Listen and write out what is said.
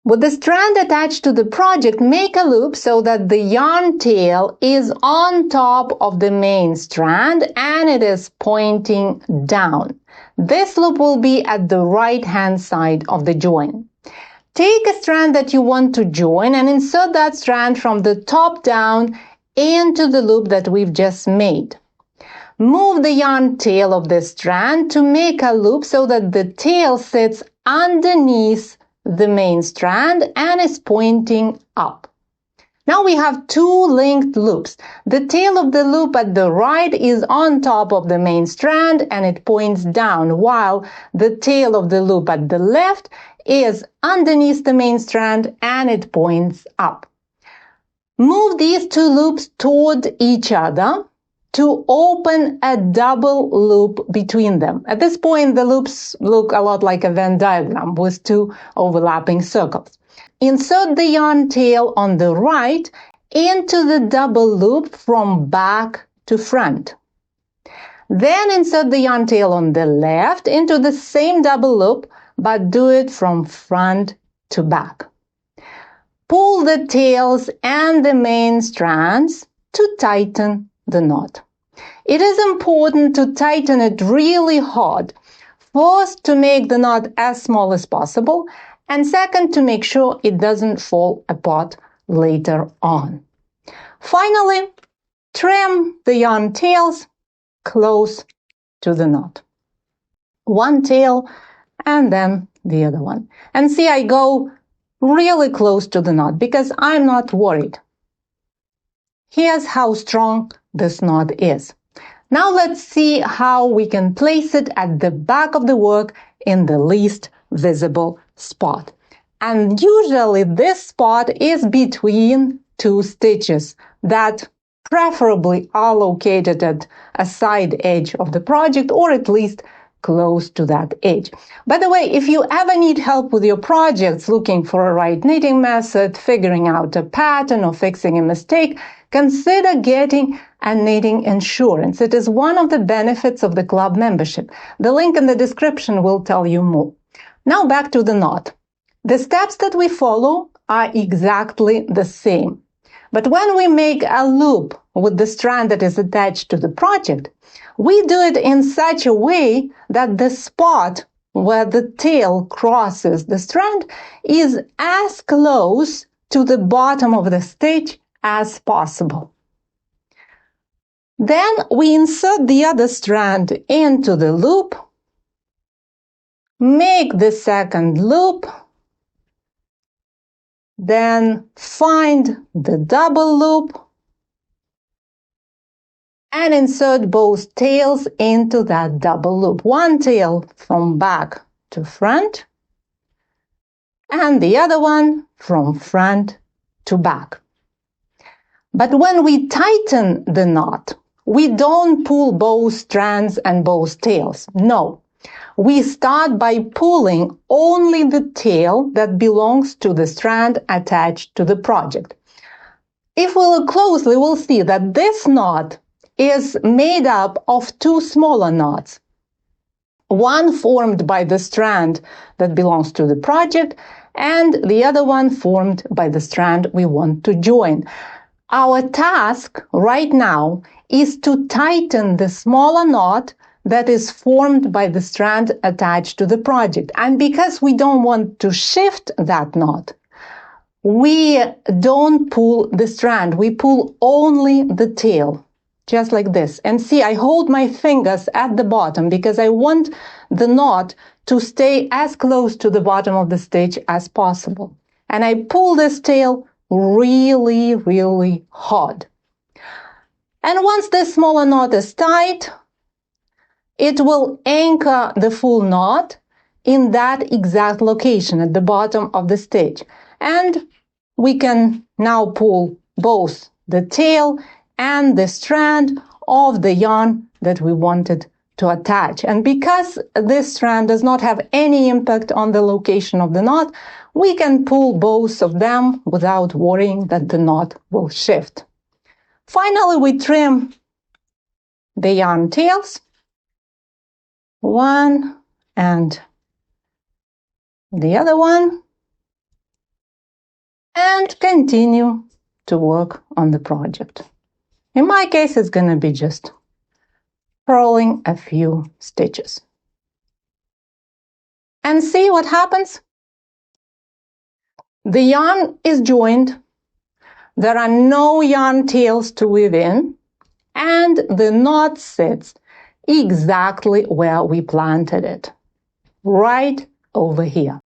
With the strand attached to the project, make a loop so that the yarn tail is on top of the main strand and it is pointing down. This loop will be at the right-hand side of the join. Take a strand that you want to join and insert that strand from the top down into the loop that we've just made. Move the yarn tail of this strand to make a loop so that the tail sits underneath the main strand and is pointing up. Now we have two linked loops. The tail of the loop at the right is on top of the main strand and it points down, while the tail of the loop at the left is underneath the main strand and it points up. Move these two loops toward each other to open a double loop between them. At this point, the loops look a lot like a Venn diagram with two overlapping circles. Insert the yarn tail on the right into the double loop from back to front. Then insert the yarn tail on the left into the same double loop, but do it from front to back. Pull the tails and the main strands to tighten the knot. It is important to tighten it really hard, first to make the knot as small as possible, and second to make sure it doesn't fall apart later on. Finally, trim the yarn tails close to the knot. One tail and then the other one. And see, I go really close to the knot because I'm not worried. Here's how strong this knot is. Now let's see how we can place it at the back of the work in the least visible spot. And usually this spot is between two stitches that preferably are located at a side edge of the project, or at least close to that edge. By the way, if you ever need help with your projects, looking for a right knitting method, figuring out a pattern, or fixing a mistake, consider getting a knitting insurance. It is one of the benefits of the club membership. The link in the description will tell you more. Now back to the knot. The steps that we follow are exactly the same. But when we make a loop with the strand that is attached to the project, we do it in such a way that the spot where the tail crosses the strand is as close to the bottom of the stitch as possible. Then we insert the other strand into the loop, make the second loop, then find the double loop and insert both tails into that double loop. One tail from back to front and the other one from front to back. But when we tighten the knot, we don't pull both strands and both tails. No, we start by pulling only the tail that belongs to the strand attached to the project. If we look closely, we'll see that this knot is made up of two smaller knots. One formed by the strand that belongs to the project and the other one formed by the strand we want to join. Our task right now is to tighten the smaller knot that is formed by the strand attached to the project. And because we don't want to shift that knot, we don't pull the strand. We pull only the tail, just like this. And see, I hold my fingers at the bottom because I want the knot to stay as close to the bottom of the stitch as possible. And I pull this tail really, really hard. And once this smaller knot is tight, it will anchor the full knot in that exact location at the bottom of the stitch. And we can now pull both the tail and the strand of the yarn that we wanted to attach. And because this strand does not have any impact on the location of the knot, we can pull both of them without worrying that the knot will shift. Finally, we trim the yarn tails, one and the other one. and continue to work on the project. In my case, it's going to be just purling a few stitches. And see what happens? The yarn is joined, there are no yarn tails to weave in, and the knot sits exactly where we planted it, right over here.